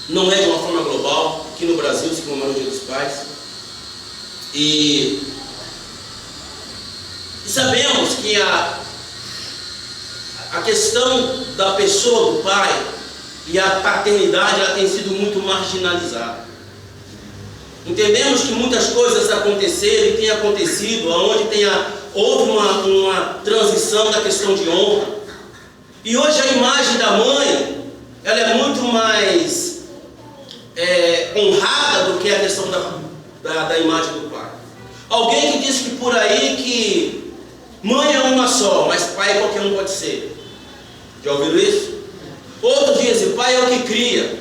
não é de uma forma global. Aqui no Brasil se comemora o Dia dos Pais. E sabemos que a questão da pessoa do pai e a paternidade, ela tem sido muito marginalizada. Entendemos que muitas coisas aconteceram e têm acontecido, onde houve uma transição da questão de honra. E hoje a imagem da mãe, ela é muito mais honrada do que a questão da imagem do pai. Alguém que diz que por aí que mãe é uma só, mas pai qualquer um pode ser. Já ouviram isso? Outros dizem, pai é o que cria.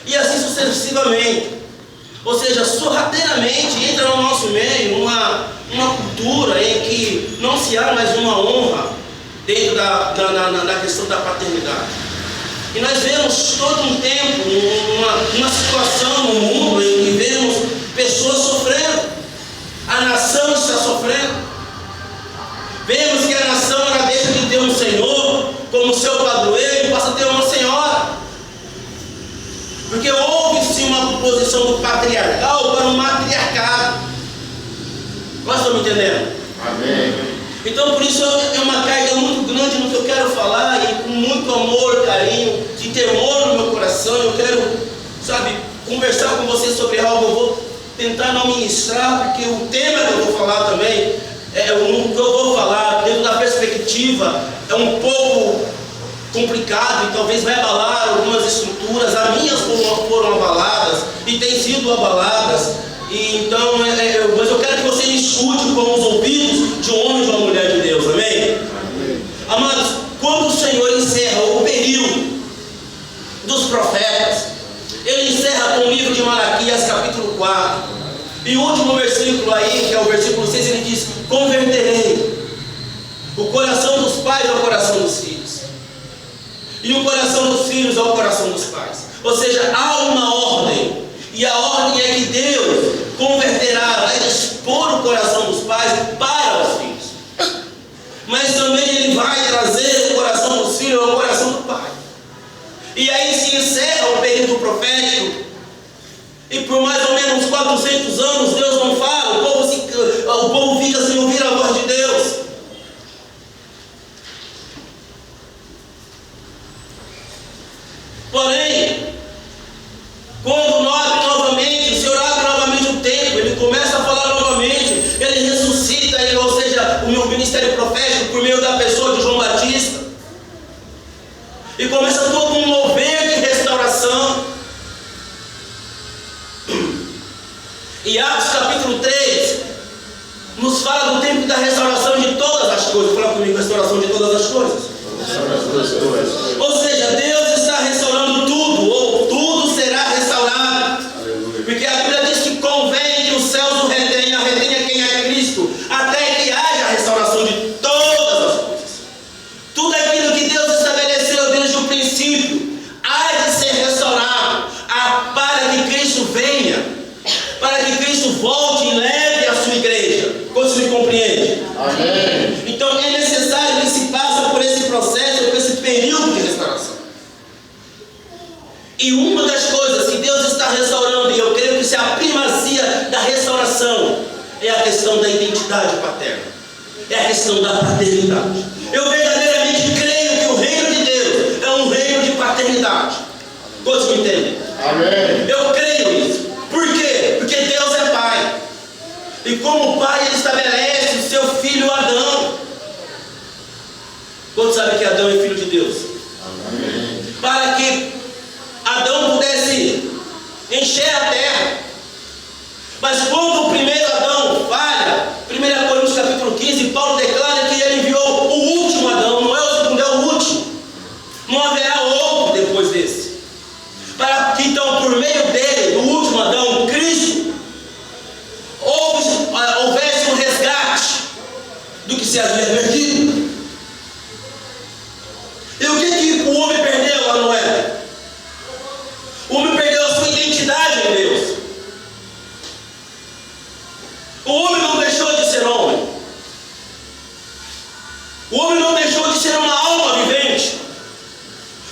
E assim sucessivamente. Ou seja, sorrateiramente entra no nosso meio uma cultura em que não se há mais uma honra dentro da questão da paternidade. E nós vemos todo um tempo uma situação no mundo em que vemos pessoas sofrendo. A nação está sofrendo. Vemos que a nação ela deixa de ter um senhor como seu padroeiro e passa a ter uma senhora. Porque houve-se uma posição do patriarcal para o matriarcado. Nós estamos entendendo? Amém. Então por isso é uma carga muito grande no que eu quero falar, e com muito amor, carinho, de temor no meu coração. Eu quero, conversar com você sobre algo. Eu vou tentar não ministrar, porque o tema que eu vou falar também, o que eu vou falar dentro da perspectiva é um pouco complicado e talvez vai abalar algumas estruturas. As minhas foram abaladas e têm sido abaladas. E então, mas eu quero que você me escute com os ouvidos de um homem e de uma mulher de Deus, amém? Amém. Amados, quando o Senhor encerra o período dos profetas, Ele encerra com o livro de Malaquias, capítulo 4, e o último versículo aí, que é o versículo 6, ele diz: converterei o coração dos pais ao coração dos filhos, e o coração dos filhos ao coração dos pais. Ou seja, há uma ordem, e a ordem é que Deus converterá, vai dispor o coração dos pais para os filhos, mas também Ele vai trazer o coração dos filhos ao coração do pai. E aí se encerra o período profético, e por mais ou menos 400 anos Deus não fala, o povo fica sem ouvir a voz de Deus. Porém, quando abre novamente, o Senhor abre novamente o templo, Ele começa a falar novamente, Ele ressuscita, ou seja, o meu ministério profético por meio da pessoa de João Batista, e começa todo um mover de restauração. E Atos capítulo 3 nos fala do tempo da restauração de todas as coisas. Fala comigo, restauração de todas as coisas. Ou seja, Deus está restaurando tudo, ou tudo será restaurado. Porque a Bíblia diz que convém que os céus o retenha quem é Cristo, até que haja a restauração de todas as coisas. Tudo aquilo que Deus estabeleceu desde o princípio há de ser restaurado, para que Cristo venha, para que Cristo volte e leve a sua igreja. Você me compreende? Amém. Então é necessário que se passe por esse processo, por esse período de restauração. E uma das coisas que Deus está restaurando, e eu creio que isso é a primazia da restauração, é a questão da identidade paterna, é a questão da paternidade. Eu verdadeiramente creio que o reino de Deus é um reino de paternidade. Todos me entendem? Amém. Eu creio nisso. Por quê? Porque Deus é Pai. E como Pai, Ele estabelece o seu filho Adão. Todos sabem que Adão é filho de Deus. Amém. Para que Adão pudesse encher a terra. Mas quando o primeiro Adão falha, 1 Coríntios capítulo 15, Paulo declara que Ele enviou o último Adão, não é o segundo, é o último. Não haverá outro depois desse. Para que então, por meio dele, do último Adão, Cristo, houvesse um resgate do que se havia perdido. E o que o homem perdeu lá no Éden? O homem perdeu a sua identidade em Deus. O homem não deixou de ser homem. O homem não deixou de ser uma alma vivente.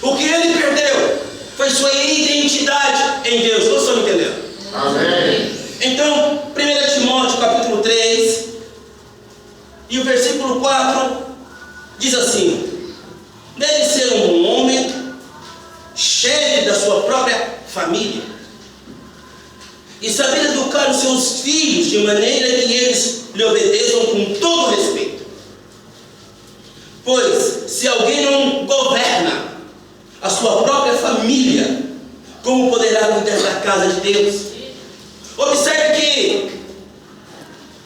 O que ele perdeu foi sua identidade identidade em Deus. Vocês estão entendendo? Amém. Então, 1 Timóteo capítulo 3 e o versículo 4 diz assim: deve ser um bom homem, chefe da sua própria família, e saber educar os seus filhos de maneira que eles lhe obedeçam com todo respeito. Pois, se alguém não governa a sua própria família, como poderá cuidar da casa de Deus? Observe que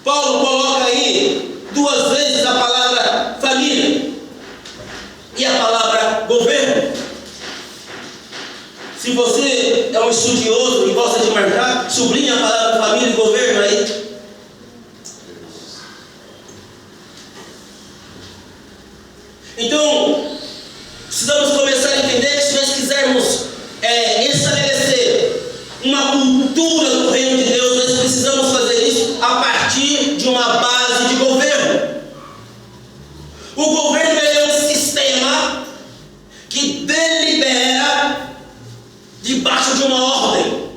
Paulo coloca aí 2 vezes a palavra família e a palavra governo. Se você é um estudioso e gosta de marcar, sublinha a palavra família e governo aí. Então, precisamos começar a entender que se nós quisermos estabelecer uma cultura do reino de Deus, nós precisamos fazer isso a partir de uma base de governo. O governo é um sistema que delibera debaixo de uma ordem.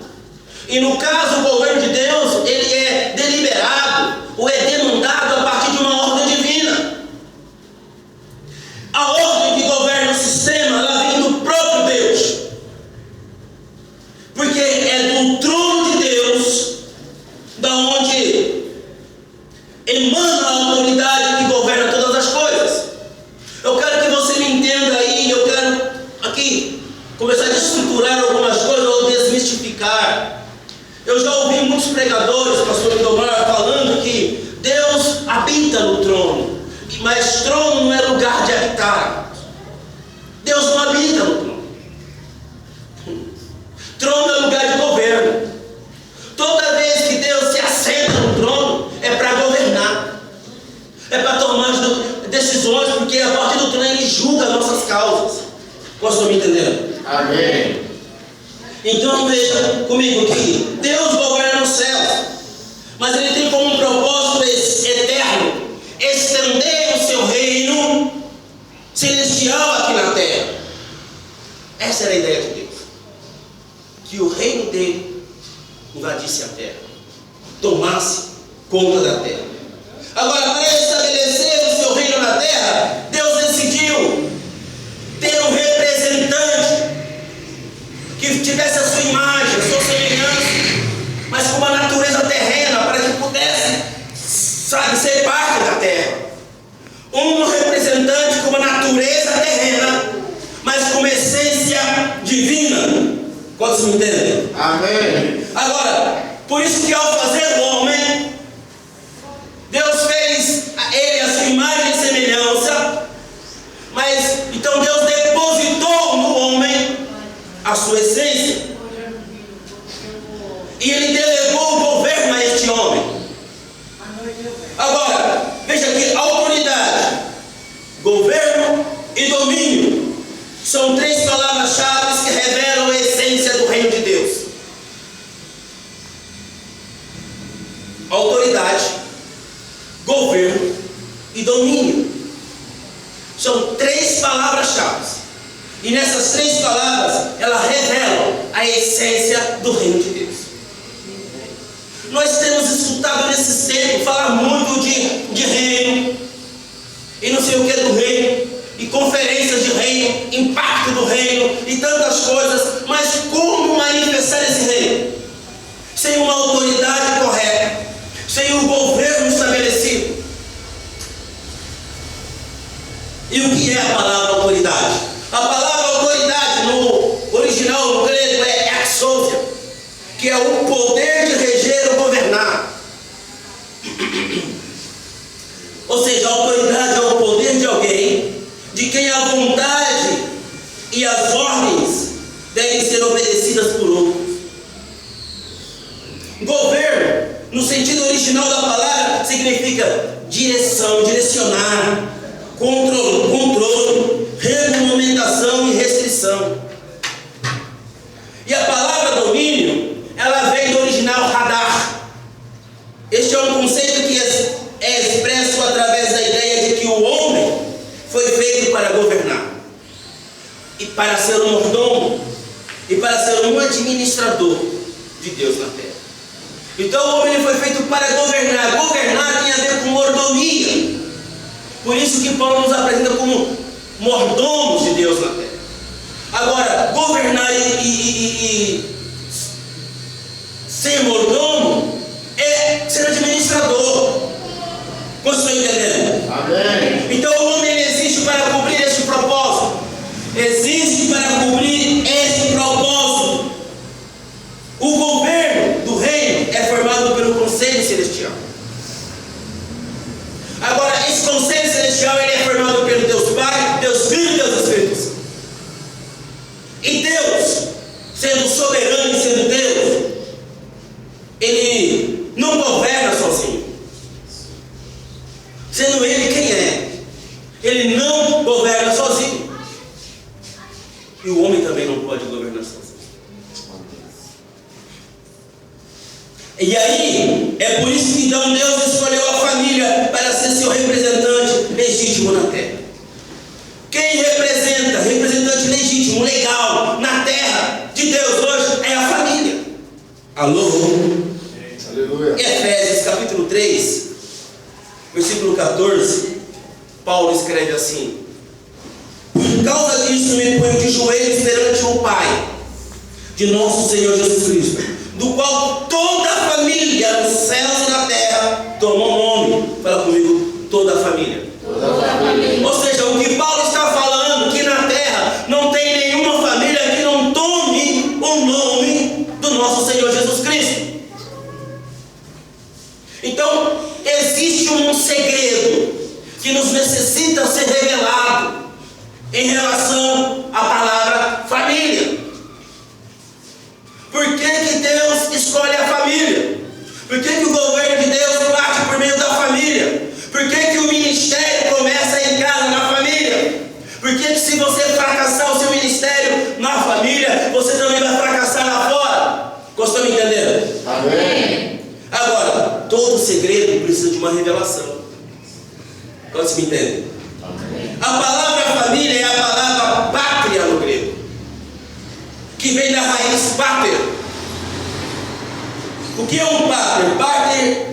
E no caso, o governo de Deus, ele é deliberado ou é demandado a partir de uma ordem divina. A ordem que governa o sistema, ela vem do próprio Deus. Porque é do trono de Deus da onde emana a autoridade que governa todas as coisas. Eu quero que você me entenda aí, eu quero aqui começar a estruturar algumas coisas ou desmistificar. Eu já ouvi muitos pregadores, pastor Lindomar, falando que Deus habita no trono, mas trono não é lugar de habitar. Deus não habita no trono. Trono é lugar de governo. Toda vez que Deus se assenta no trono, é para governar, é para tomar decisões, porque a partir do trono ele julga nossas causas. Vocês estão me entendendo? Amém. Então veja comigo que Deus governa nos céus, mas Ele tem como um propósito eterno estender o seu reino celestial aqui na terra. Essa era a ideia de Deus, que o reino dele invadisse a terra, tomasse conta da terra. Agora, para estabelecer o seu reino na terra, Deus decidiu ter um representante que tivesse a sua imagem, a sua semelhança, mas com uma natureza terrena, para que pudesse, ser parte da terra. Um representante com uma natureza terrena, mas com uma essência divina. Quantos me entendem? Amém. Agora, por isso que ao fazer o homem, Deus fez ele a sua imagem e semelhança, mas então Deus depositou no homem a sua essência, e Ele delegou o governo a este homem. Agora, veja aqui, autoridade, governo e domínio são 3 palavras-chave que revelam a essência do reino de Deus. Autoridade, governo e domínio são 3 palavras-chave. E nessas 3 palavras, elas revelam a essência do reino de Deus. Nós temos escutado nesses tempos falar muito de reino, e não sei o que do reino, e conferências de reino, impacto do reino, e tantas coisas, mas como manifestar esse reino? Sem uma autoridade correta, sem um governo estabelecido. E o que é a palavra autoridade? A palavra autoridade no original, no grego, é exousia, que é o poder de reger ou governar. Ou seja, a autoridade é o poder de alguém, de quem a vontade e as ordens devem ser obedecidas por outros. Governo, no sentido original da palavra, significa direção, direcionar, controle, regulamentação e restrição. E a palavra domínio, ela vem do original radar. Este é um conceito que é expresso através da ideia de que o homem foi feito para governar, e para ser um mordomo, e para para ser um administrador de Deus na terra. Então o homem foi feito para governar. Governar tem a ver com mordomia. Por isso que Paulo nos apresenta como mordomos de Deus na terra. Agora, governar e ser mordomo é ser administrador. Vocês estão entendendo? Amém. Então o homem existe para cumprir este propósito. Existe para cumprir este propósito. O governo do reino é formado pelo conselho celestial. Agora, esse conselho celestial ele é formado pelo Deus Pai, Deus Filho e Deus Espírito Santo. E Deus, sendo soberano e sendo Deus, Ele não governa sozinho. Sendo Ele quem é, Ele não governa sozinho. E o homem também não pode governar sozinho. E aí, é por isso que então Deus escolheu a família para ser seu representante legítimo na terra. Quem representa, representante legítimo, legal, na terra de Deus hoje é a família. Alô? Aleluia. Efésios capítulo 3, versículo 14, Paulo escreve assim: por causa disso me ponho de joelhos perante o Pai de nosso Senhor Jesus Cristo, do qual toda a família nos céus e na terra toma o nome. Fala comigo, toda a família. Toda a família. Ou seja, o que Paulo está falando, que na terra não tem nenhuma família que não tome o nome do nosso Senhor Jesus Cristo. Então, existe um segredo que nos necessita ser revelado em relação à palavra família. Por que que Deus escolhe a família? Por que que o governo de Deus parte por meio da família? Por que que o ministério começa em casa, na família? Por que que se você fracassar o seu ministério na família, você também vai fracassar lá fora? Gostou de me entender? Amém. Agora, todo segredo precisa de uma revelação. Quantos me entendem? Amém. A palavra família é a palavra pátria no grego, que vem da raiz pater. O que é um pater? Pater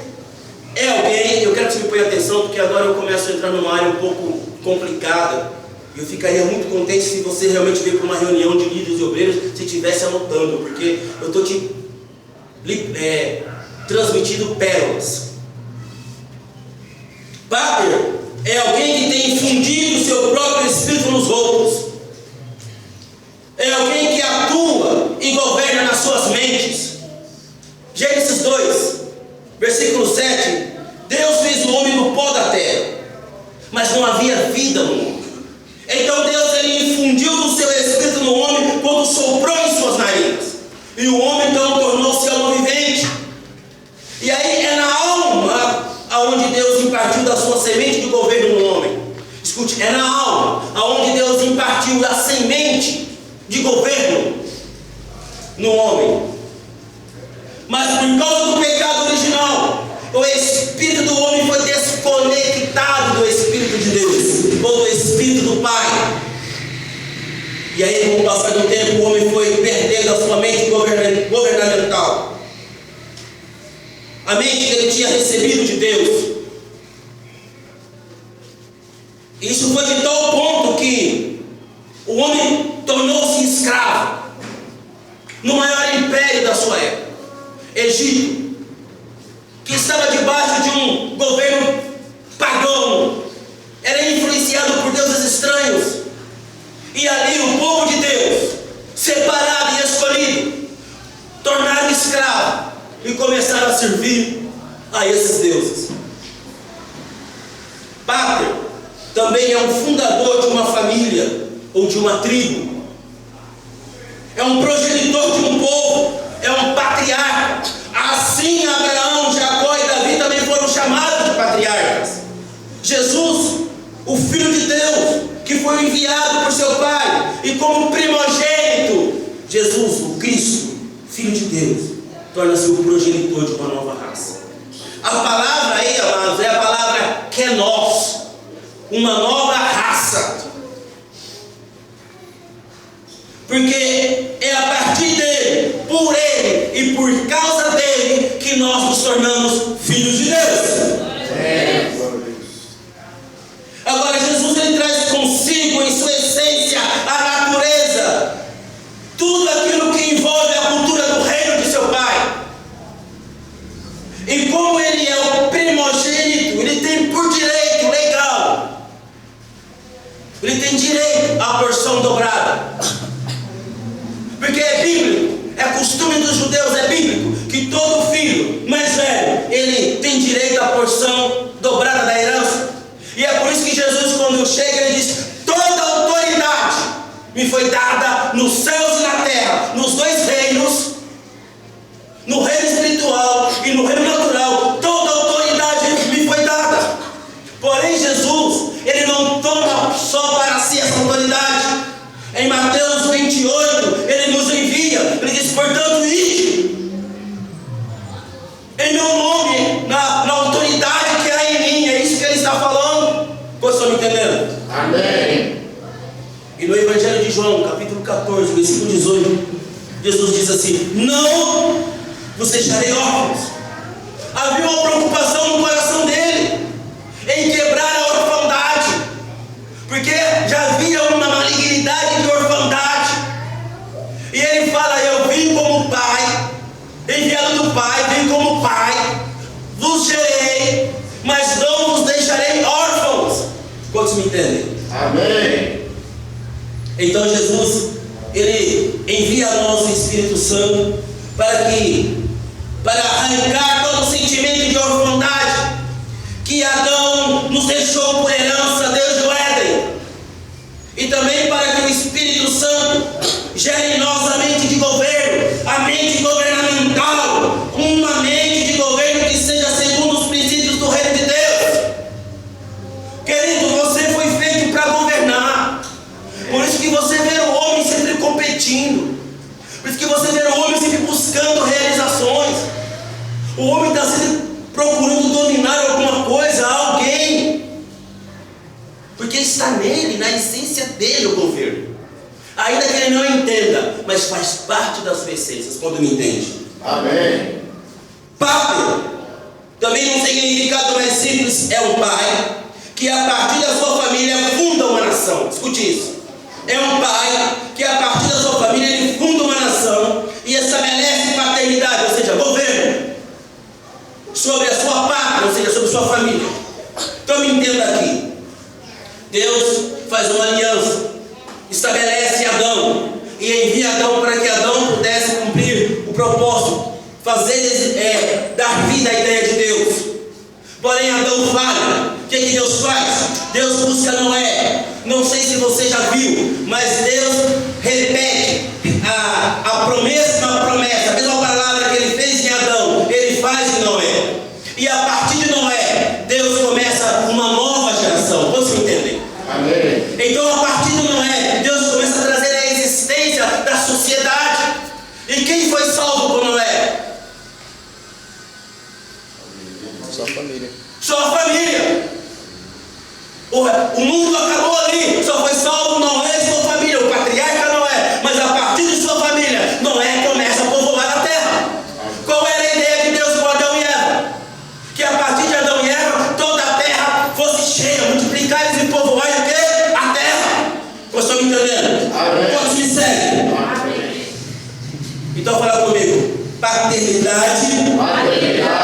é alguém, eu quero que você me ponha atenção, porque agora eu começo a entrar numa área um pouco complicada. Eu ficaria muito contente se você realmente veio para uma reunião de líderes e obreiros, se estivesse anotando, porque eu estou te transmitindo pérolas. Pater é alguém que tem infundido o seu próprio espírito nos outros. É alguém que atua e governa nas suas mentes. Gênesis 2, versículo 7. Deus fez o homem do pó da terra, mas não havia vida no homem. Então Deus ele infundiu do seu espírito no homem quando soprou em suas narinas. E o homem então tornou-se alma vivente. E aí é na alma aonde Deus impartiu da sua semente de governo no homem. Escute, é na alma aonde Deus impartiu a semente de governo no homem. Mas por causa do pecado original, o espírito do homem foi desconectado do Espírito de Deus, ou do Espírito do Pai. E aí, com o passar do tempo, o homem foi perdendo a sua mente governamental, a mente que ele tinha recebido de Deus. Isso foi de tal ponto que o homem tornou-se escravo no maior império da sua época, Egito, que estava debaixo de um governo pagão, era influenciado por deuses estranhos. E ali o povo de Deus, separado e escolhido, tornaram escravo e começaram a servir a esses deuses. Pater também é um fundador de uma família ou de uma tribo. É um progenitor de um povo, é um patriarca. Assim Abraão, Jacó e Davi também foram chamados de patriarcas. Jesus, o Filho de Deus, que foi enviado por seu Pai, e como primogênito, Jesus, o Cristo, Filho de Deus, torna-se o progenitor de uma nova raça. A palavra aí, amados, é a palavra Kenos, uma nova raça. Porque é a partir Porque é bíblico, é costume dos judeus, é bíblico, que todo filho mais velho, ele tem direito à porção dobrada da herança. E é por isso que Jesus, quando chega, ele diz: toda autoridade me foi dada nos céus e na terra, nos dois reinos, no reino espiritual e no reino natural. Toda autoridade me foi dada. Porém, Jesus, ele não toma só para si essa autoridade. Em Mateus 28, ele nos envia, ele diz: portanto, ide em meu nome, na autoridade que há em mim. É isso que ele está falando. Vocês estão me entendendo? Amém. E no Evangelho de João, capítulo 14, versículo 18, Jesus diz assim: não vos deixarei órfãos. Havia uma preocupação no coração dele em quebrar a orfandade, porque já havia uma malignidade de orfandade. E ele fala: eu vim como pai, enviado do pai, vim como pai, vos gerei, mas não vos deixarei órfãos. Quantos me entendem? Amém. Então Jesus, ele envia a nós o Espírito Santo para arrancar todo o sentimento de orfandade que Adão nos deixou por herança desde o Éden, e também para que o Espírito Santo gere em nós a mente de governo, a mente governamental, uma mente de governo que seja segundo os princípios do reino de Deus. Querido, você foi feito para governar. Por isso que você vê o homem sempre competindo, por isso que você vê o homem sempre buscando realizações. O homem está sempre procurando dominar alguma coisa, alguém, porque está nele, na essência dele, o governo. Ainda que ele não entenda, mas faz parte da sua essência. Quando me entende? Amém. Pátria, também um significado mais simples, é um pai que a partir da sua família funda uma nação. Escute isso. É um pai que a partir da sua família ele funda uma nação e estabelece paternidade, ou seja, governo sobre a sua pátria, ou seja, sobre a sua família. Então me entenda aqui. Deus faz uma aliança, estabelece Adão e envia Adão para que Adão pudesse cumprir o propósito, dar vida à ideia de Deus. Porém Adão falha. O que Deus faz? Deus busca Noé. Não sei se você já viu, mas Deus repete a promessa, a mesma palavra que ele fez em Adão, ele faz em Noé. E a partir de Noé, Deus começa uma nova geração. Vocês entendem? Amém. Então, a partir de Noé, Deus começa a trazer a existência da sociedade. E quem foi salvo por Noé? Sua família. Sua família. O mundo acabou ali, só foi salvo Noé e sua família, o patriarca Noé. Mas a partir de sua família, Noé começa a povoar a terra. Qual era a ideia de Deus com Adão e Eva? Que a partir de Adão e Eva, toda a terra fosse cheia, multiplicar e povoar o quê? A terra. Vocês estão me entendendo? Quantos me seguem? Então fala comigo. Paternidade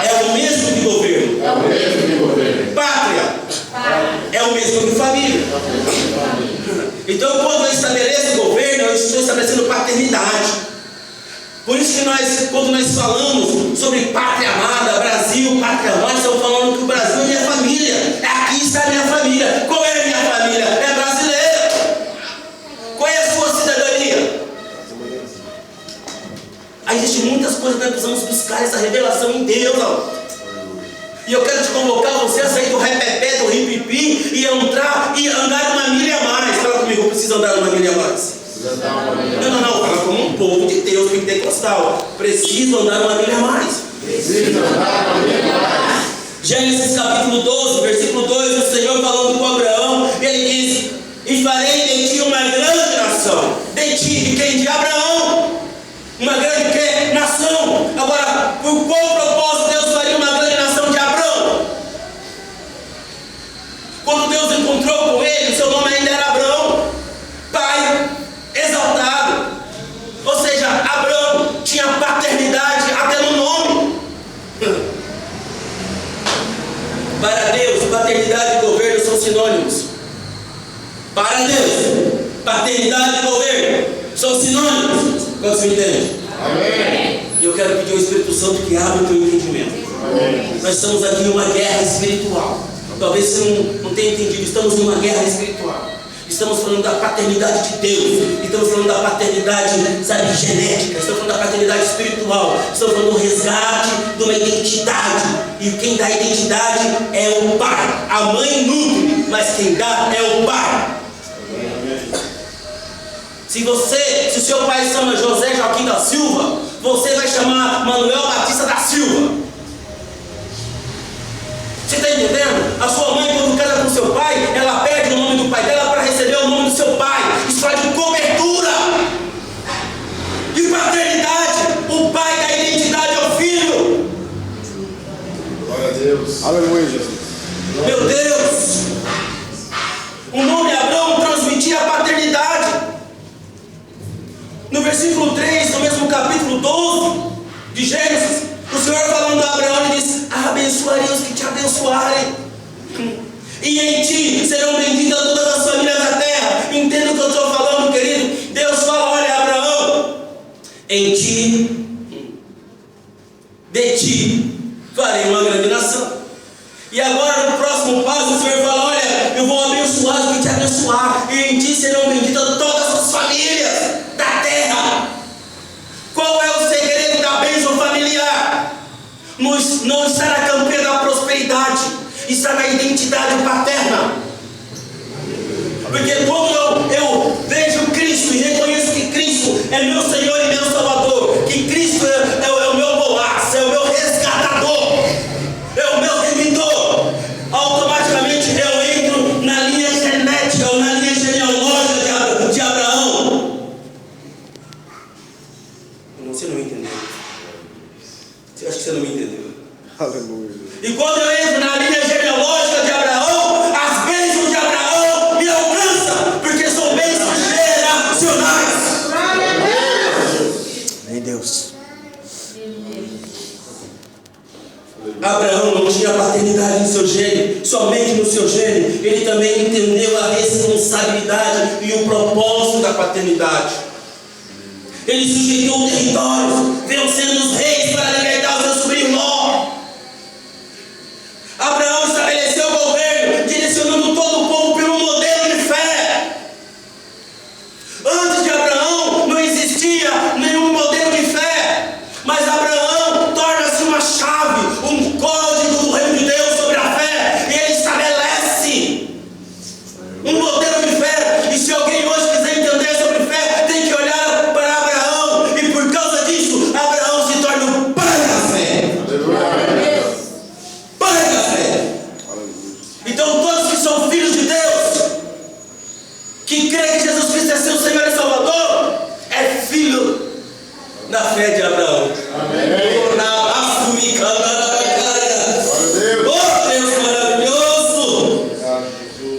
é o mesmo que governo. É o mesmo que governo. Pátria é o mesmo que família. Então, quando eu estabeleço governo, eu estou estabelecendo paternidade. Por isso que quando nós falamos sobre pátria amada, Brasil, pátria amada, estamos falando que o Brasil é minha família. Aqui está a minha família. Qual é a minha família? É brasileira. Qual é a sua cidadania? Aí existem muitas coisas que nós precisamos buscar essa revelação em Deus. Ó. E eu quero te convocar você a sair do repepé, do ripipi e entrar e andar uma milha a mais. Fala comigo, eu preciso andar uma milha a mais. Não, fala como um povo de Deus pentecostal. Preciso andar uma milha a mais. Preciso andar uma milha a mais. Gênesis capítulo 12, versículo 2, o Senhor falando com Abraão, ele diz: e farei de ti uma grande nação. De ti, de quem? De Abraão. Uma grande que? Nação. Agora, por qual propósito Deus faria uma grande nação de Abraão? Quando Deus encontrou com ele, seu nome ainda era Abraão, pai exaltado. Ou seja, Abraão tinha paternidade até no nome. Para Deus, paternidade e governo são sinônimos. Para Deus, paternidade e governo são sinônimos. Quantos me entendem? Amém. E eu quero pedir ao Espírito Santo que abra o teu entendimento. Amém. Nós estamos aqui em uma guerra espiritual. Talvez você não tenha entendido. Estamos em uma guerra espiritual. Estamos falando da paternidade de Deus. Estamos falando da paternidade, sabe, genética. Estamos falando da paternidade espiritual. Estamos falando do resgate de uma identidade. E quem dá a identidade é o pai. A mãe nutre, mas quem dá é o pai. Se o seu pai se chama José Joaquim da Silva, você vai chamar Manuel Batista da Silva. Você está entendendo? A sua mãe, quando casa com seu pai, ela perde o nome do pai dela para receber o nome do seu pai. Isso fala de cobertura de paternidade. O pai dá identidade ao filho. Glória a Deus. Aleluia, Jesus. Meu Deus! O nome Abraão transmitia a paternidade. No versículo 3, no mesmo capítulo 12 de Gênesis, o Senhor falando a Abraão, ele diz: abençoarei os que te abençoarem, e em ti serão benditas todas as famílias da terra. Entenda o que eu estou falando, querido. Deus fala: olha, Abraão, em ti, de ti, farei uma grande nação. E agora no próximo passo o Senhor fala: olha, eu vou abençoar os que te abençoar, e em ti serão benditas todas as famílias da terra. Qual é o segredo da bênção familiar? Não está na campanha da prosperidade, está na identidade paterna. Porque quando eu vejo Cristo e reconheço que Cristo é meu Senhor e meu Salvador, que Cristo é o meu Boaz, é o meu resgatador, é o meu remidor, automaticamente eu entro na linha genética ou na linha genealógica de Abraão. Você não entendeu. Eu acho que você não me entendeu. Aleluia. E quando eu entro na linha genealógica de Abraão, as bênçãos de Abraão me alcançam, porque são bênçãos geracionais. Meu Deus. Abraão não tinha paternidade no seu gene, somente no seu gene. Ele também entendeu a responsabilidade e o propósito da paternidade. Ele sujeitou territórios, vencendo os reis para libertar o seu sobrinho Ló. Abraão estabeleceu o governo, direcionando todo o povo pelo modelo de fé. Antes de Abraão não existia nenhum modelo de fé, mas Abraão torna-se uma chave, um código do reino de Deus sobre a fé, e ele estabelece um modelo de fé. E se alguém hoje quiser entender sobre fé, tem que olhar para Abraão, e por causa disso Abraão se torna o pai da fé. Pai da fé. Então todos que são filhos de Deus, que creem que Jesus Cristo é seu Senhor e Salvador, é filho da fé de Abraão. Amém. Na África, Glória a Deus. oh Deus maravilhoso.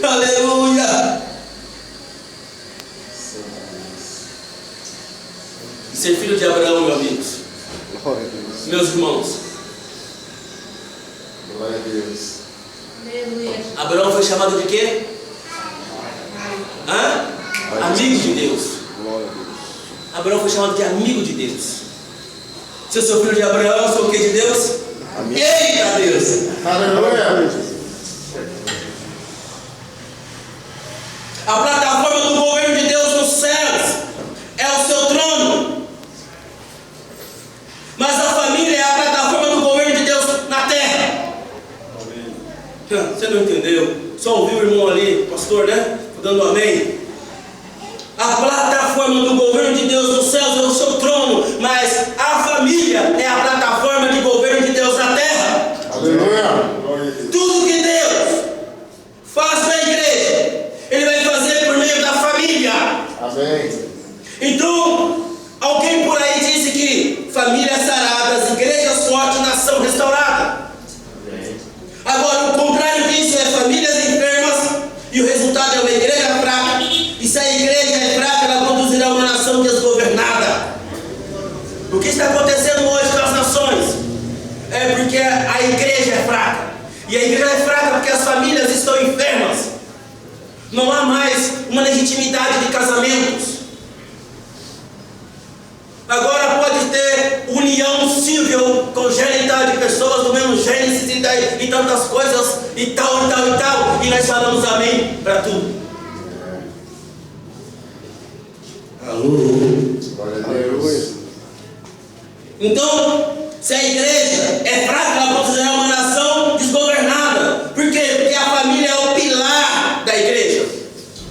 Aleluia. Ser filho de Abraão, meus amigos, Glória a Deus. meus irmãos, Glória a Deus. Abraão foi chamado de quê? Amigo de Deus. Glória a Deus. Abraão foi chamado de amigo de Deus. Se eu sou filho de Abraão, eu sou o que de Deus? Amigo. Eita Deus! Aleluia. A plataforma do governo de Deus nos céus é o seu trono. Mas a família é a plataforma do governo de Deus na terra. Você não entendeu? Só ouviu o irmão ali, pastor, né? Dando amém. A plataforma do governo de Deus nos céus é o seu trono, mas a família é a plataforma de governo de Deus na terra. Aleluia. Tudo que Deus faz na igreja, Ele vai fazer por meio da família. Amém. Então, alguém por aí disse que famílias saradas, igrejas fortes, nação restaurada. Agora, o contrário disso é famílias enfermas, e o resultado é uma igreja fraca. E se a igreja é fraca, ela produzirá uma nação desgovernada. O que está acontecendo hoje com as nações? É porque a igreja é fraca. E a igreja é fraca porque as famílias estão enfermas. Não há mais uma legitimidade de casamentos. quantidade de pessoas, do mesmo Gênesis e tantas coisas, e tal, e nós falamos amém para tudo. Alô? Glória a Deus. Então, se a igreja é fraca, ela pode considerar uma nação desgovernada. Por quê? Porque a família é o pilar da igreja.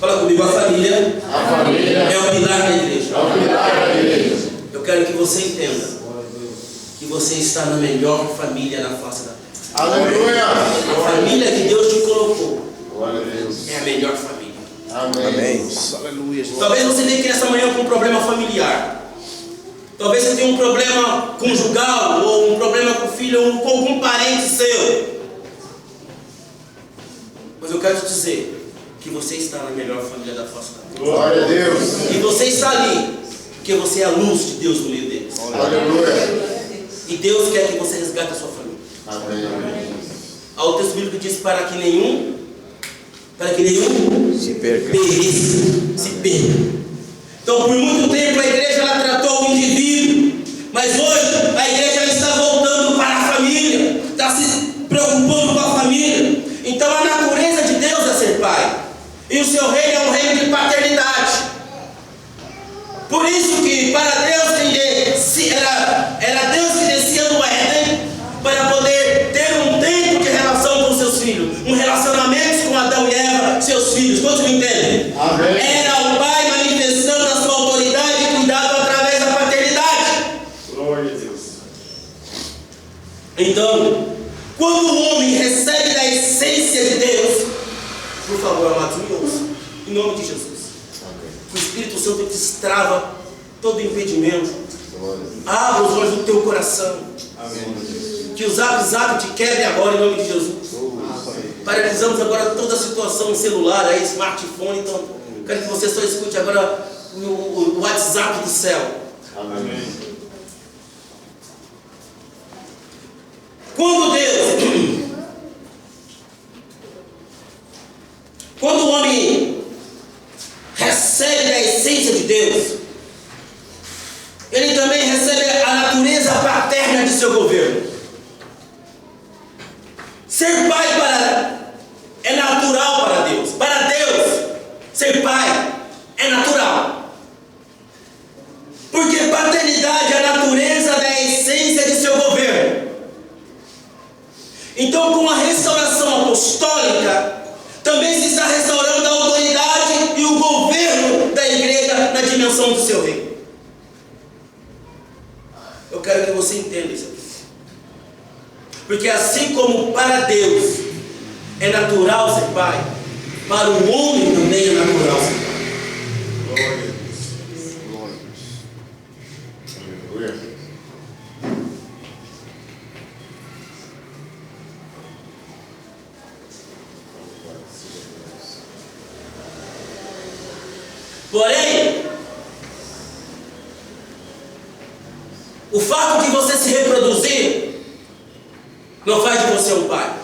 Fala comigo, a família é o pilar da igreja. Eu quero que você entenda que você está na melhor família na face da terra. Aleluia. A família que Deus te colocou Glória a Deus. é a melhor família. Amém. Aleluia. Talvez você venha aqui nessa manhã com um problema familiar. Talvez você tenha um problema conjugal, ou um problema com o filho, ou com algum parente seu. Mas eu quero te dizer que você está na melhor família da face da terra. Glória a Deus. E você está ali porque você é a luz de Deus no meio deles. Aleluia. E Deus quer que você resgate a sua família. Amém. Há o texto bíblico que diz para que nenhum Se perca. se perca. Então, por muito tempo a igreja ela tratou o indivíduo, mas hoje a igreja ela está voltando para a família, está se preocupando com a família. Então, a natureza de Deus é ser pai, e o seu reino é um reino de paternidade. Por isso que para Deus era Deus que descia no Éden para poder ter um tempo de relação com seus filhos, um relacionamento com Adão e Eva, seus filhos. Todos me entendem? Amém. Era o pai manifestando a sua autoridade e cuidado através da paternidade. Glória a Deus. Então, quando o homem recebe da essência de Deus, por favor, amados, me ouçam, em nome de Jesus. Que o Espírito Santo destrava todo impedimento. Abra os olhos do teu coração. Amém. Que o zap te quebre agora em nome de Jesus. Paralisamos agora toda a situação celular, aí, smartphone. Então, quero que você só escute agora o WhatsApp do céu. Amém. Quando o homem recebe da essência de Deus, ele também recebe a natureza paterna de seu governo. Ser pai é natural para Deus. Para Deus, ser pai é natural. Porque paternidade é a natureza da essência de seu governo. Então, com a restauração apostólica, também se está restaurando a autoridade e o governo da igreja na dimensão do seu reino. Eu quero que você entenda isso aqui. Porque assim como para Deus é natural ser pai, para o homem também é natural ser pai. Glória a Deus. Glória a Deus. Aleluia. Porém, o fato de você se reproduzir não faz de você um pai.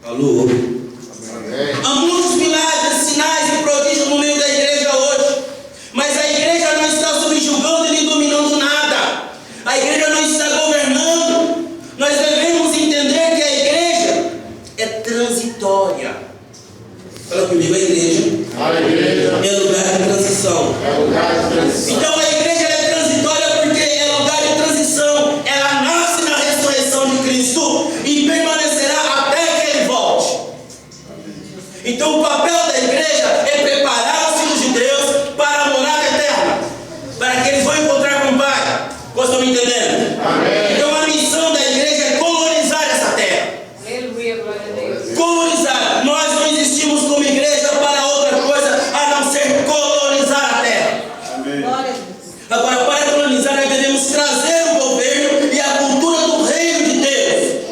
Alô? Amém. Há muitos milagres, sinais e prodígios no meio da igreja hoje, mas a igreja não está subjugando e nem dominando nada. A igreja não está governando. Nós devemos entender que a igreja é transitória. Fala comigo, a igreja é lugar de transição. Então a igreja é transitória porque é lugar de transição. Ela nasce na ressurreição de Cristo e permanecerá até que Ele volte. Então o papel da igreja é preparar os filhos de Deus para a morada eterna, para que eles vão encontrar com o Pai. Vocês estão me entendendo? Amém. Então a missão da igreja é colonizar essa terra. Aleluia, glória a Deus. Colonizar. Nós não existimos como igreja para outra coisa a não ser colonizar a terra. Amém. Glória a Deus. Agora, para colonizar, nós devemos trazer o governo e a cultura do reino de Deus.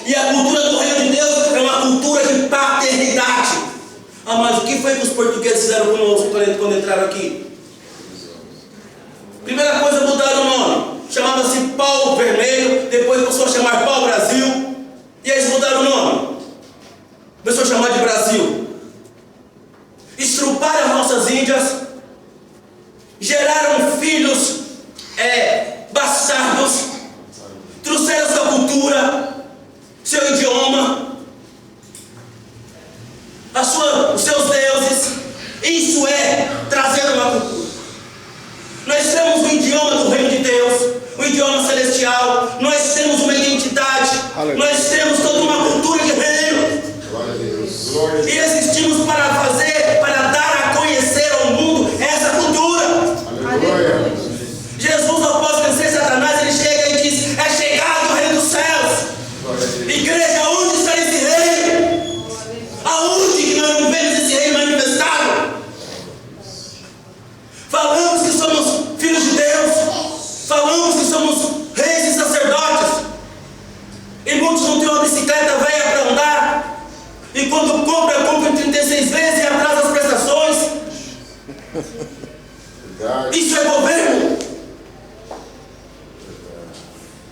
E a cultura do reino de Deus é uma cultura de paternidade. Ah, mas o que foi que os portugueses fizeram conosco quando entraram aqui? Primeira coisa, mudaram o nome. Chamava-se Pau Vermelho, depois começou a chamar Pau Brasil. E eles mudaram o nome. Começou a chamar de Brasil. Estruparam as nossas índias. Geraram filhos bastardos. Trouxeram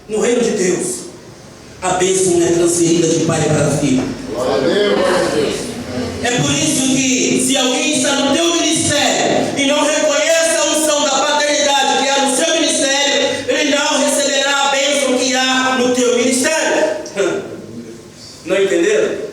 No reino de Deus, a bênção é transferida de pai para filho. Glória a Deus, glória a Deus. É por isso que, se alguém está no teu ministério e não reconhece a unção da paternidade que há no seu ministério, ele não receberá a bênção que há no teu ministério. Não entenderam?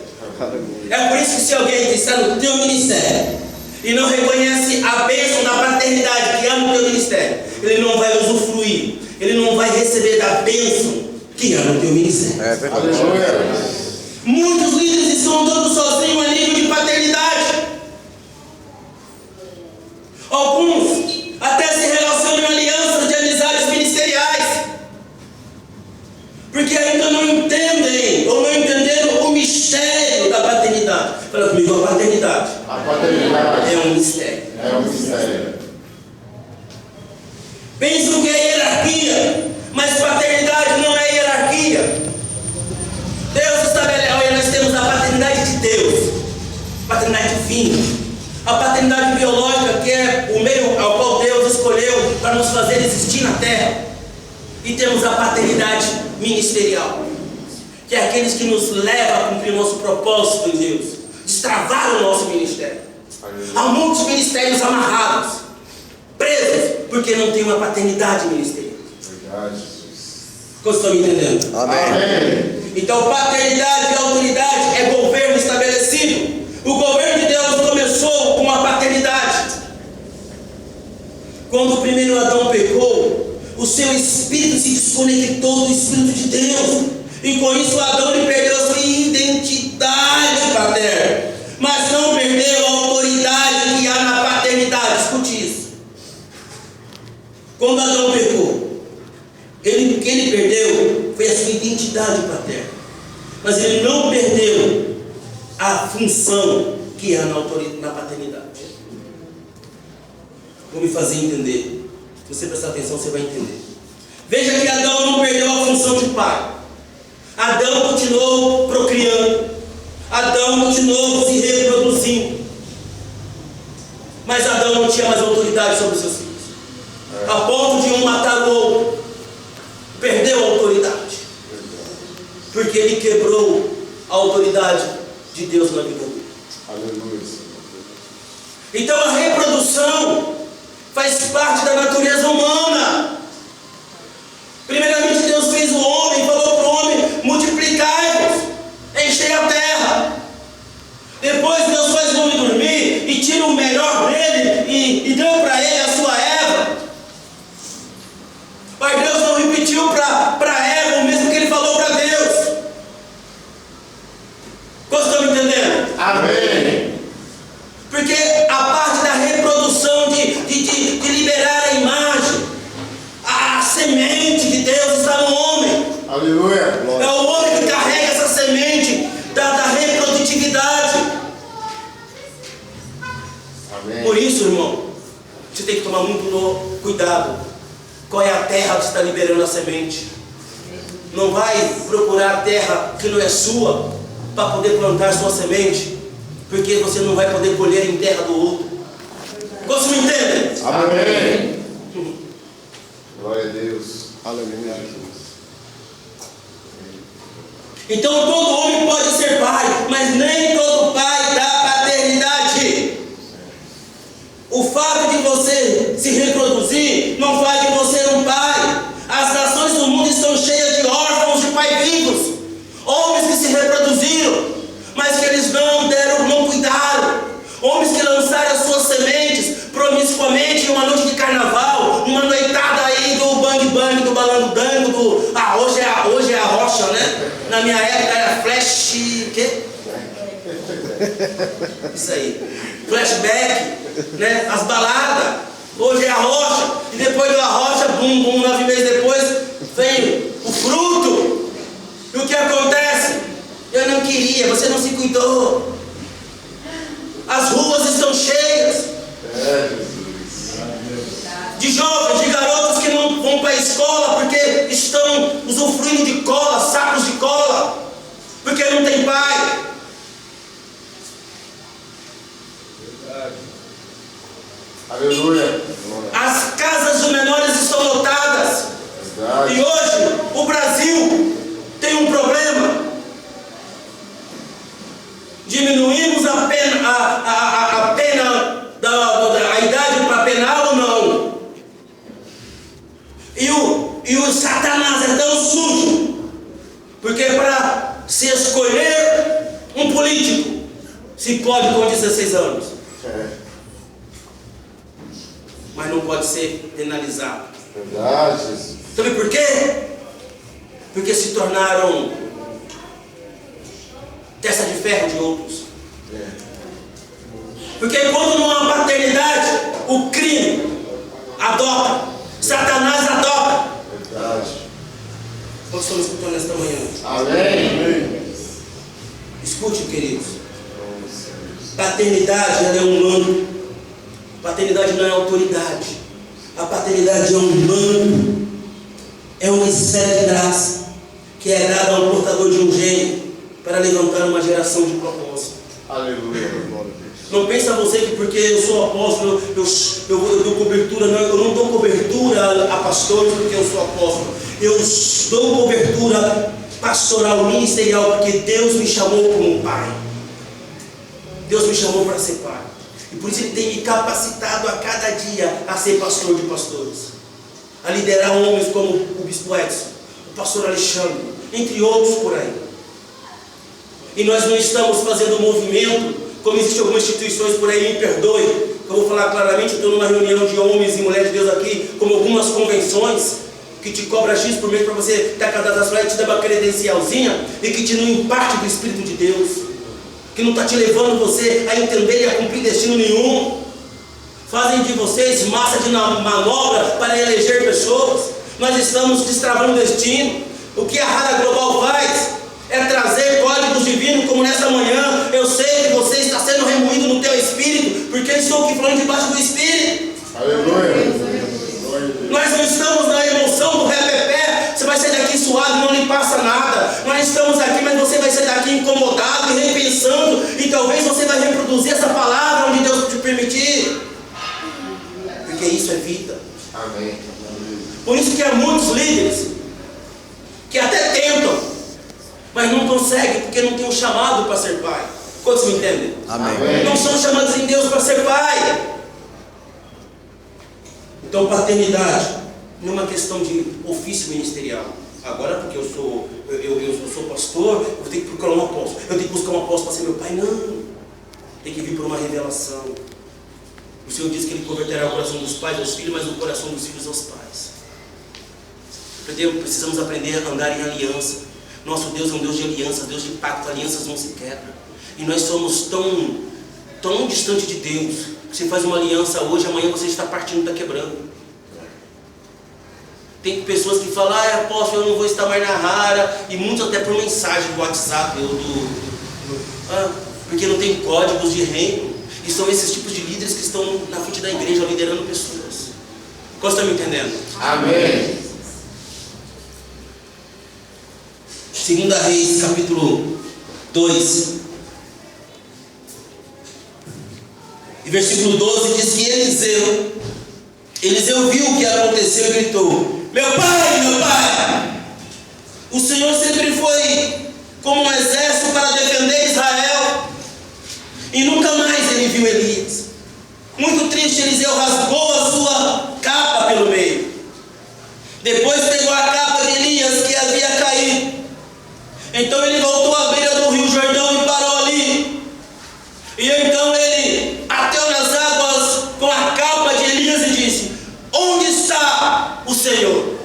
É por isso que, se alguém está no teu ministério e não reconhece a bênção da paternidade que há no teu ministério, ele não vai usufruir, ele não vai receber da bênção que há no teu ministério. É verdade. Aleluia. Muitos líderes estão andando sozinhos a nível de paternidade. Alguns até se relacionam em alianças de amizades ministeriais, porque ainda não entendem ou não entenderam o mistério da paternidade. Fala comigo, a paternidade. A paternidade É um mistério. é um mistério. Pensam que é hierarquia, mas paternidade não é hierarquia. Deus estabelece, olha, nós temos a paternidade de Deus, paternidade divina, a paternidade biológica, que é o meio ao qual Deus escolheu para nos fazer existir na terra, e temos a paternidade ministerial, que é aqueles que nos levam a cumprir o nosso propósito em Deus, destravar o nosso ministério. Há muitos ministérios amarrados, presos, porque não tem uma paternidade ministerial. Verdade, Jesus. Vocês estão me entendendo? Amém. Então, paternidade e autoridade é governo estabelecido. O governo de Deus começou com a paternidade. Quando o primeiro Adão pecou, o seu espírito se desconectou do Espírito de Deus, e com isso Adão ele perdeu a sua identidade paterna, mas não perdeu a autoridade que há na paternidade. Escute isso. Quando Adão pecou, o que ele perdeu foi a sua identidade paterna, mas ele não perdeu a função que há na paternidade. Vou me fazer entender. Se você prestar atenção, você vai entender. Veja que Adão não perdeu a função de pai. Adão continuou procriando, Adão continuou se reproduzindo, mas Adão não tinha mais autoridade sobre os seus filhos, a ponto de um matar o outro. Perdeu a autoridade, porque ele quebrou a autoridade de Deus na vida dele. Aleluia. Então a reprodução faz parte da natureza humana. Primeiramente Deus fez o homem, falou para o homem: multiplicai-vos, enchei a terra. Depois Deus faz o homem dormir e tira o melhor dele e deu para ele a sua Eva. Mas Deus não repetiu para Eva o mesmo que ele falou para Deus. Vocês estão me entendendo? Amém. Porque a parte da reprodução, de liberar a imagem, a semente de Deus está no homem. Aleluia. É o homem que carrega essa semente da reprodutividade. Amém. Por isso, irmão, você tem que tomar muito cuidado. Qual é a terra que está liberando a semente? Não vai procurar terra que não é sua para poder plantar sua semente, porque você não vai poder colher em terra do outro. Vocês me entendem? Amém. Glória a Deus. Aleluia. Então todo homem pode ser pai, mas nem todo pai dá paternidade. O fato de você se reproduzir não faz de você um pai. As nações do mundo estão cheias de órfãos de pais vivos, homens que se reproduziram, mas que eles não cuidaram, homens que lançaram as suas sementes promiscuamente em uma noite de carnaval, uma noitada aí do bang bang, do balandango, hoje é a rocha, né? Na minha época era flash, quê? Isso aí, flashback, né? As baladas, hoje é a rocha, e depois da rocha, 9 meses depois, vem o fruto. E o que acontece? Eu não queria, você não se cuidou. As ruas estão cheias de jovens, de garotos que não vão para a escola porque estão usufruindo de cola, sacos de cola, porque não tem pai. Aleluia. As casas de menores estão lotadas E o Satanás é tão sujo, porque para se escolher um político, se pode com 16 anos, mas não pode ser penalizado. Verdade. Sabe por quê? Porque se tornaram testa de ferro de outros. Porque quando não há paternidade, o crime adota, Satanás adota. Verdade. Nós estamos escutando nesta manhã. Amém. Escute, queridos. Paternidade, ela é um mando. Paternidade não é autoridade. A paternidade é um mando. É uma esfera de graça que é dada ao portador de um gênio para levantar uma geração de propósito. Aleluia. Não pensa você que porque eu sou apóstolo, eu dou cobertura. Não, eu não dou cobertura a pastores porque eu sou apóstolo. Eu dou cobertura pastoral, ministerial, porque Deus me chamou como pai. Deus me chamou para ser pai. E por isso Ele tem me capacitado a cada dia a ser pastor de pastores, a liderar homens como o bispo Edson, o pastor Alexandre, entre outros por aí. E nós não estamos fazendo movimento, como existem algumas instituições por aí, me perdoe, eu vou falar claramente, eu estou numa reunião de homens e mulheres de Deus aqui, como algumas convenções, que te cobra X por mês para você estar cadastrado e te dá uma credencialzinha, e que te não imparte do Espírito de Deus, que não está te levando você a entender e a cumprir destino nenhum. Fazem de vocês massa de manobra para eleger pessoas. Nós estamos destravando o destino. O que a Rara Global faz é trazer códigos divinos, como nessa manhã. Eu sei que você está sendo remoído no teu espírito, porque eu estou aqui falando debaixo do Espírito. Aleluia. Nós não estamos na emoção do repepé. Você vai sair daqui suado, não lhe passa nada. Nós estamos aqui, mas você vai sair daqui incomodado e repensando, e talvez você vai reproduzir essa palavra onde Deus te permitir, porque isso é vida. Amém. Por isso que há muitos líderes que até tentam, mas não conseguem, porque não tem um chamado para ser pai. Quantos me entendem? Amém. Não são chamados em Deus para ser pai. Então, paternidade não é uma questão de ofício ministerial. Agora, porque eu sou pastor, eu tenho que procurar um apóstolo. Eu tenho que buscar um apóstolo para ser meu pai. Não. Tem que vir por uma revelação. O Senhor diz que Ele converterá o coração dos pais aos filhos, mas o coração dos filhos aos pais. Precisamos aprender a andar em aliança. Nosso Deus é um Deus de aliança, Deus de pacto. Alianças não se quebram. E nós somos tão distante de Deus. Você faz uma aliança hoje, amanhã você está partindo, está quebrando. Tem pessoas que falam, apóstolo, eu não vou estar mais na Rara, e muitos até por mensagem do WhatsApp, porque não tem códigos de reino. E são esses tipos de líderes que estão na frente da igreja, liderando pessoas. Qual está me entendendo? Amém. 2 Reis, capítulo 2. E versículo 12 diz que Eliseu viu o que aconteceu e gritou: meu pai, o Senhor sempre foi como um exército para defender Israel. E nunca mais ele viu Elias. Muito triste, Eliseu rasgou a sua capa pelo meio. Depois pegou a capa de Elias que havia caído. Então ele voltou à beira do rio Jordão e parou ali. E então ele ateu nas águas com a capa de Elias e disse: onde está o Senhor,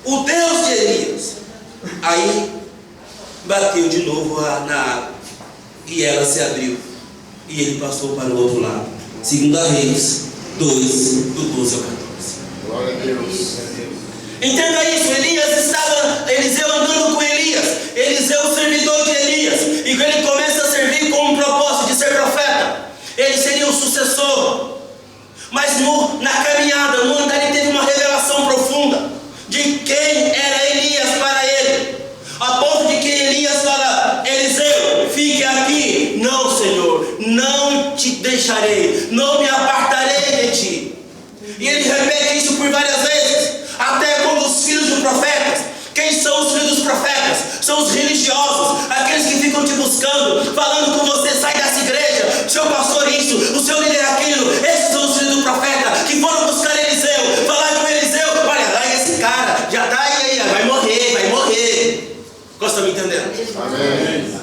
o Deus de Elias? Aí bateu de novo na água e ela se abriu e ele passou para o outro lado. 2 Reis 2, do 12 ao 14. Glória a Deus. Entenda isso, Eliseu andando com Elias, Eliseu servidor de Elias, e quando ele começa a servir com um propósito de ser profeta, ele seria o sucessor. Mas na caminhada, no andar, ele teve uma revelação profunda de quem era Elias para ele, a ponto de que Elias fala: Eliseu, fique aqui. Não, Senhor, não te deixarei, não me apartarei de ti. E ele repete isso por várias vezes, até quando os filhos dos profetas, quem são os filhos dos profetas? São os religiosos, aqueles que ficam te buscando, falando com você: sai dessa igreja, o seu pastor isso, o seu líder aquilo. Esses são os filhos do profeta, que foram buscar Eliseu, falar com Eliseu: olha, já está aí, vai morrer. Você está me entendendo? Amém.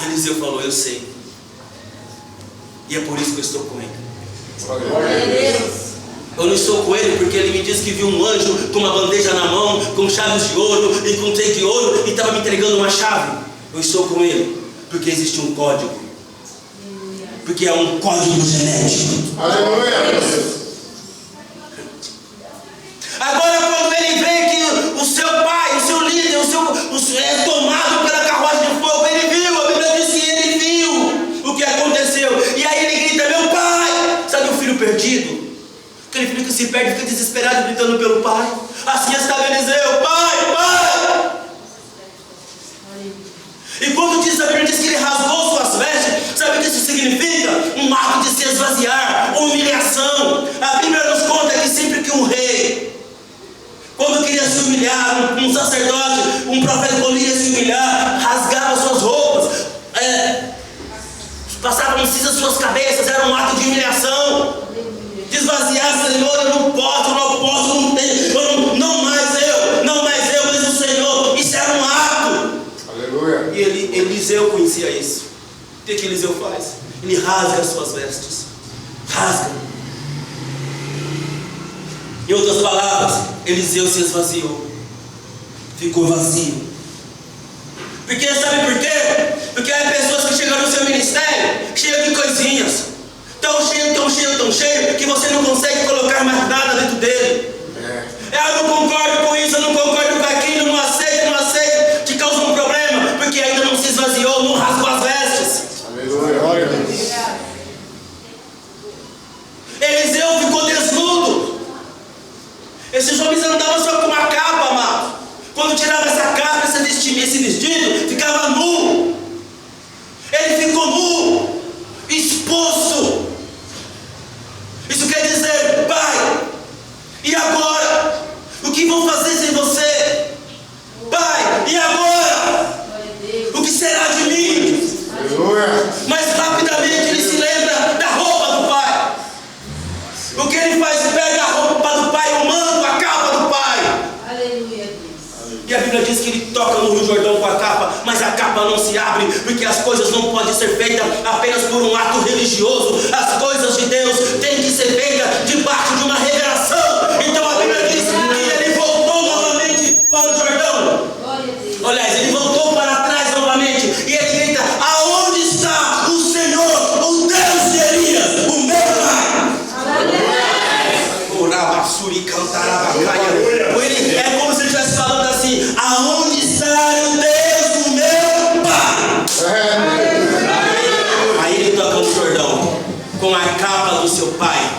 Eliseu falou, eu sei. E é por isso que eu estou com ele. Glória a Deus. Eu não estou com ele porque ele me disse que viu um anjo com uma bandeja na mão, com chaves de ouro e com um trem de ouro e estava me entregando uma chave. Eu estou com ele porque existe um código. Porque é um código genético. Aleluia. Agora quando ele vê que o seu pai, o seu líder, é tomado pela carruagem de fogo, ele viu, a Bíblia diz que ele viu o que aconteceu. E aí ele grita, meu pai! Sabe o filho perdido? Aquele filho que se perde, fica desesperado, gritando pelo pai. Assim estava Eliseu, pai! E quando diz a Bíblia, diz que ele rasgou suas vestes. Sabe o que isso significa? Um ato de se esvaziar, humilhação. A Bíblia nos conta que sempre que um rei, quando queria se humilhar, um sacerdote, um profeta, quando queria se humilhar, rasgava suas roupas, passavam cinza suas cabeças, era um ato de humilhação. De esvaziar, Senhor, eu não posso, não tenho, não mais eu, diz o Senhor. Isso era um ato. Aleluia. E Eliseu conhecia isso. O que Eliseu faz? Ele rasga as suas vestes. Rasga. Em outras palavras, Eliseu se esvaziou. Ficou vazio. Porque sabe por quê? Porque há pessoas que chegam no seu ministério cheias de coisinhas. Tão cheio que você não consegue colocar mais nada dentro dele. Eu não concordo com isso, eu não concordo com aquilo, não aceito, te causa um problema, porque ainda não se esvaziou, não rasgou as vestes. Aleluia. Glória a Deus. Eliseu ficou desnudo. Esses homens andavam só com uma capa, amado. Quando tirava essa capa, esse vestido, ficava nu. Ele ficou nu, exposto. Isso quer dizer, pai, e agora? O que vão fazer sem você? Pai, e agora? O que será de mim? Aleluia. Mas rapidamente ele se lembra da roupa do pai. O que ele faz? Pega a roupa do pai, o manto, a capa do pai. Aleluia. E a Bíblia diz que ele toca no Rio Jordão com a capa, mas a capa não se abre, porque as coisas não podem ser feitas apenas por um ato religioso. As coisas de Deus têm que ser feitas debaixo de uma revelação. Então a Bíblia diz que ele voltou novamente para o Jordão. Aliás, ele voltou para trás novamente e ele grita, aonde está o Senhor, o Deus de Elias, o meu pai? Orabassuri cantarabacaia. É como se ele estivesse falando assim, aonde está o Deus do meu pai? Aí ele toca no Jordão com a capa do seu pai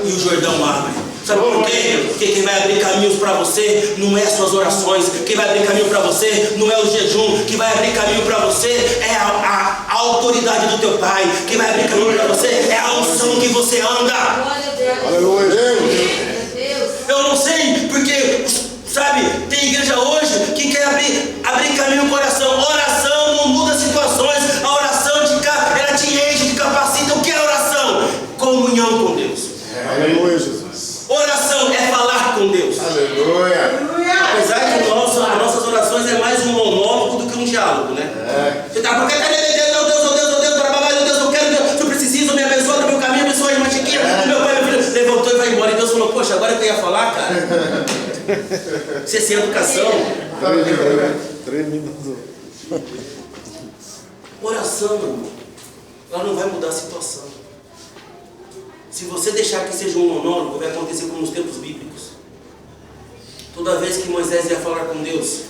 e o Jordão abre. Sabe por quê? Porque quem vai abrir caminhos para você não é as suas orações. Quem vai abrir caminho para você não é o jejum. Quem vai abrir caminho para você é a autoridade do teu pai. Quem vai abrir caminho para você é a unção que você anda. Aleluia. Eu não sei porque, sabe, tem igreja hoje que quer abrir caminho no coração. Oração não muda situações. A oração ela te enche, te capacita. O que é oração? Comunhão com Deus. Aleluia, Jesus. Oração é falar com Deus. Aleluia. Apesar que as nossas orações é mais um monólogo do que um diálogo, né? Você tá, porque Deus, eu quero, Deus, eu preciso, me abençoa no meu caminho, abençoa a irmã Chiquinha, o meu pai, meu filho, levantou e vai embora. E Deus falou, poxa, agora que eu ia falar, cara. Você sem educação. 3 minutos. Oração, meu irmão, ela não vai mudar a situação. Se você deixar que seja um monólogo, vai acontecer como nos tempos bíblicos. Toda vez que Moisés ia falar com Deus,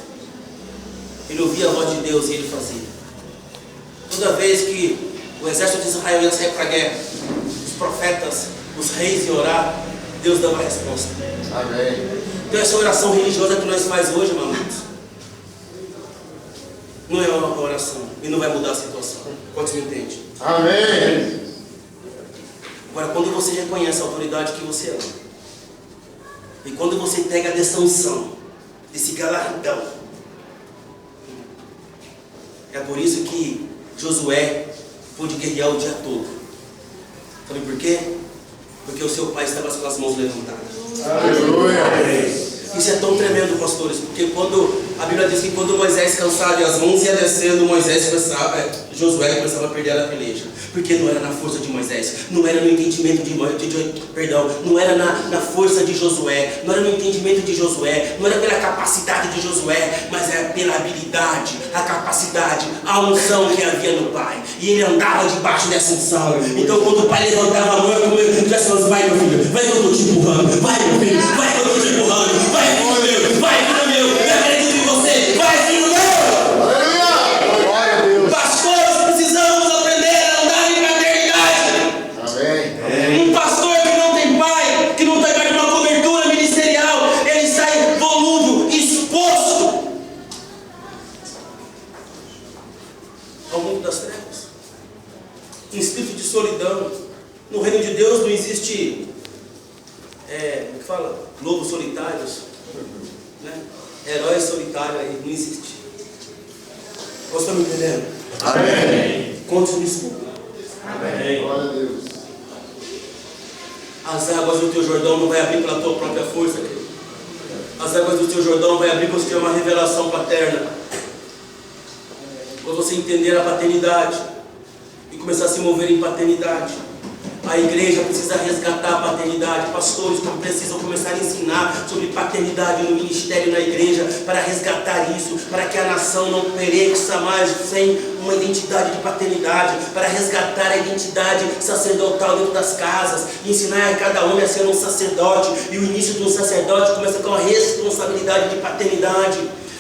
ele ouvia a voz de Deus e ele fazia. Toda vez que o exército de Israel ia sair para a guerra, os profetas, os reis iam orar, Deus dava a resposta. Amém. Então essa oração religiosa que nós fazemos hoje, amados, não é uma oração e não vai mudar a situação. Quantos me entendem? Amém. Agora, quando você reconhece a autoridade que você ama, e quando você pega dessa unção, desse galardão, é por isso que Josué pôde guerrear o dia todo. Sabe por quê? Porque o seu pai estava com as mãos levantadas. Aleluia. Isso é tão tremendo, pastores, porque quando a Bíblia diz que quando Moisés cansado e as mãos ia descendo, Josué começava a perder a peleja. Porque não era na força de Moisés, não era no entendimento não era na força de Josué, não era no entendimento de Josué, não era pela capacidade de Josué, mas era pela habilidade, a capacidade, a unção que havia no pai. E ele andava debaixo dessa unção. Então quando o pai levantava a mão, eu já falava: vai, meu filho, vai que eu estou te empurrando, vai, meu filho, vai que eu estou te empurrando, vai, filho meu, vai, filho meu, eu acredito em você, vai, filho meu. Aleluia! Glória a Deus! Pastores, precisamos aprender a andar em paternidade. Amém. Um pastor que não tem pai, que não tem mais uma cobertura ministerial, ele sai volúvel, exposto ao mundo das trevas, um espírito de solidão. No reino de Deus não existe, como que fala? Lobos solitários, né? Heróis solitários aí, não existe. Você está me entendendo? Amém. Conte nisso. Amém. Glória a Deus. As águas do teu Jordão não vai abrir pela tua própria força, querido. As águas do teu Jordão vai abrir quando você tiver uma revelação paterna. Quando você entender a paternidade e começar a se mover em paternidade. A igreja precisa resgatar a paternidade. Pastores precisam começar a ensinar sobre paternidade no ministério, na igreja, para resgatar isso, para que a nação não pereça mais sem uma identidade de paternidade, para resgatar a identidade sacerdotal dentro das casas, ensinar a cada homem a ser um sacerdote. E o início de um sacerdote começa com a responsabilidade de paternidade.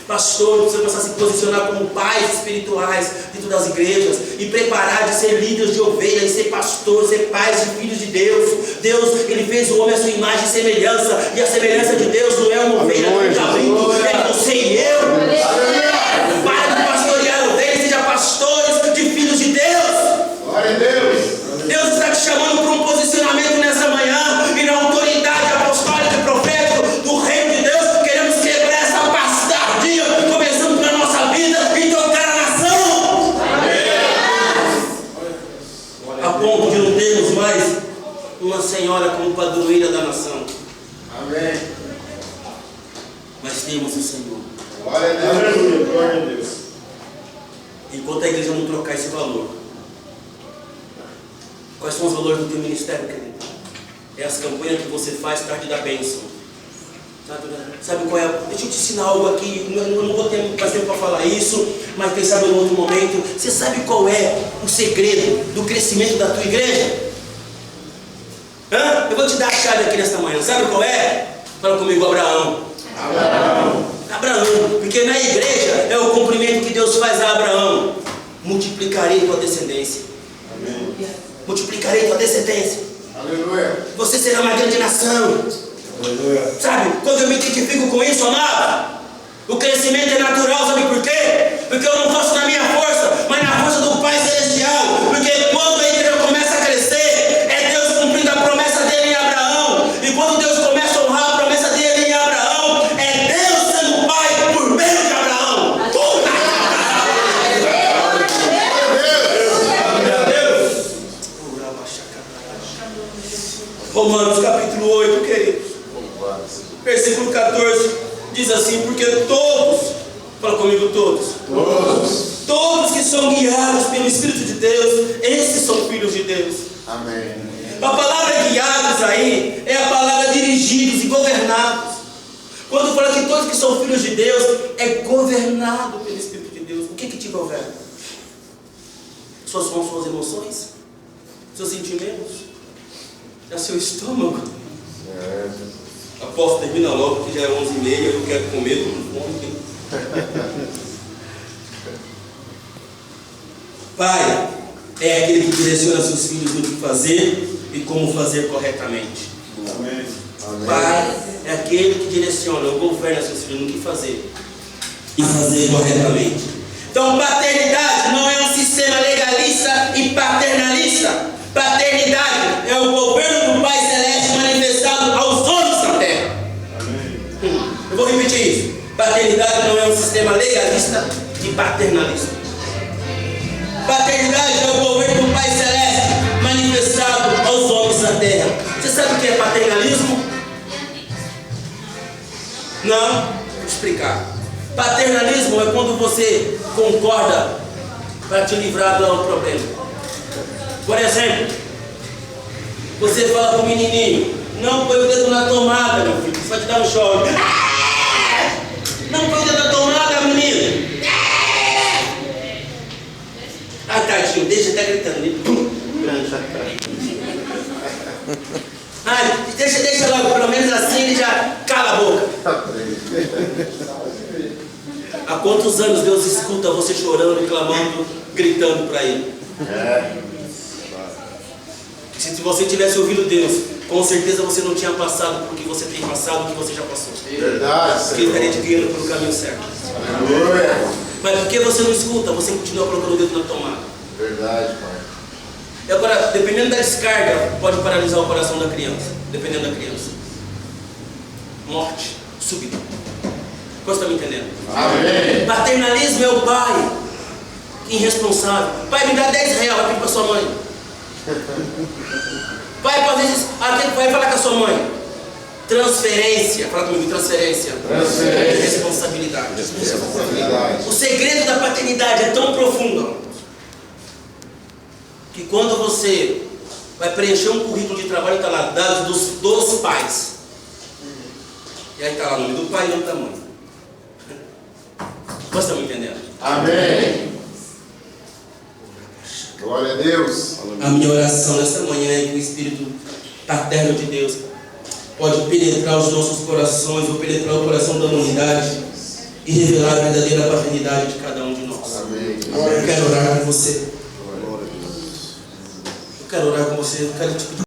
Pastor, precisa começar a se posicionar como pais espirituais dentro das igrejas e preparar de ser líderes de ovelhas, e ser pastores, ser pais e filhos de Deus. Deus, Ele fez o homem à sua imagem e semelhança, e a semelhança de Deus não é uma ovelha com cabrito, é você e eu. Para de pastorear ovelhas, seja pastores de filhos de Deus. Glória a Deus. Deus está te chamando para um posicionamento nessa manhã, e na autoridade apostólica e profética do reino de Deus. Queremos quebrar essa paz tardia, começando pela nossa vida e tocar a nação. A ponto de não termos mais uma senhora como padroeira da nação, Amém. mas temos o Senhor. Glória a Deus. Glória a Deus. Enquanto a igreja não trocar esse valor, quais são os valores do teu ministério, querido? É as campanhas que você faz tarde da bênção. Sabe qual é? Deixa eu te ensinar algo aqui. Eu não vou ter mais tempo para falar isso, mas quem sabe em outro momento. Você sabe qual é o segredo do crescimento da tua igreja? Eu vou te dar a chave aqui nesta manhã. Sabe qual é? Fala comigo: Abraão. Abraão, porque na igreja é o cumprimento que Deus faz a Abraão: multiplicarei tua descendência. Amém. Multiplicarei tua descendência. Aleluia. Você será uma grande nação. Aleluia. Sabe, quando eu me identifico com isso, amado, o crescimento é natural. Sabe por quê? Porque eu não faço na minha força, mas na força do Pai Celestial. Porque quando a igreja começa a crescer, é Deus cumprindo a promessa dele em Abraão. E quando Deus começa a honrar a promessa dele em Abraão, é Deus sendo Pai por meio de Abraão. Romanos capítulo 8, queridos, versículo 14, diz assim: porque todos, fala comigo, todos que são guiados pelo Espírito de Deus, esses são filhos de Deus. Amém. A palavra guiados aí é a palavra dirigidos e governados. Quando fala que todos que são filhos de Deus, é governado pelo Espírito de Deus. O que te governa? Suas mãos, suas emoções, seus sentimentos, é seu estômago. Aposto, termina logo, porque já é 11h30, eu quero comer, estou com fome. Pai é aquele que direciona seus filhos no que fazer e como fazer corretamente. Amém. Pai é aquele que direciona ou governa seus filhos no que fazer e fazer corretamente. Então, paternidade não é um sistema legalista e paternalista. Paternidade é o governo do Pai Celeste manifestado aos homens da terra. Amém. Eu vou repetir isso. Paternidade não é um sistema legalista e paternalista. Paternidade é o governo do Pai Celeste manifestado aos homens da terra. Você sabe o que é paternalismo? Não, vou te explicar. Paternalismo é quando você concorda para te livrar do problema. Por exemplo, você fala para o menininho: não põe o dedo na tomada, meu filho, isso vai te dar um choque. Não põe o dedo na tomada, menino. Ah, tadinho, deixa até gritando. Ah, deixa logo, pelo menos assim ele já cala a boca. Há quantos anos Deus escuta você chorando, clamando, gritando para Ele? Se você tivesse ouvido Deus, com certeza você não tinha passado por que você tem passado, o que você já passou. Verdade, Porque Ele estaria te guiando pelo caminho certo. Aleluia. Mas por que você não escuta? Você continua colocando o dedo na tomada. Verdade, Pai. E agora, dependendo da descarga, pode paralisar o coração da criança. Dependendo da criança. Morte súbita. Você está me entendendo? Amém. Paternalismo é o pai irresponsável. Pai, me dá 10 reais, vai pedir para sua mãe. Pai, às vezes, vai falar com a sua mãe. Transferência, fala comigo, transferência. Transferência. Responsabilidade. Responsabilidade. O segredo da paternidade é tão profundo que quando você vai preencher um currículo de trabalho, está lá, dados dos pais. E aí está lá o nome do pai e o nome da mãe. Você está me entendendo? Amém. Glória a Deus. A minha oração nessa manhã é que o Espírito paterno de Deus pode penetrar os nossos corações, ou penetrar o coração da humanidade e revelar a verdadeira paternidade de cada um de nós. Amém. Eu quero orar com você. Glória a Deus. Eu quero orar com você. Eu quero te pedir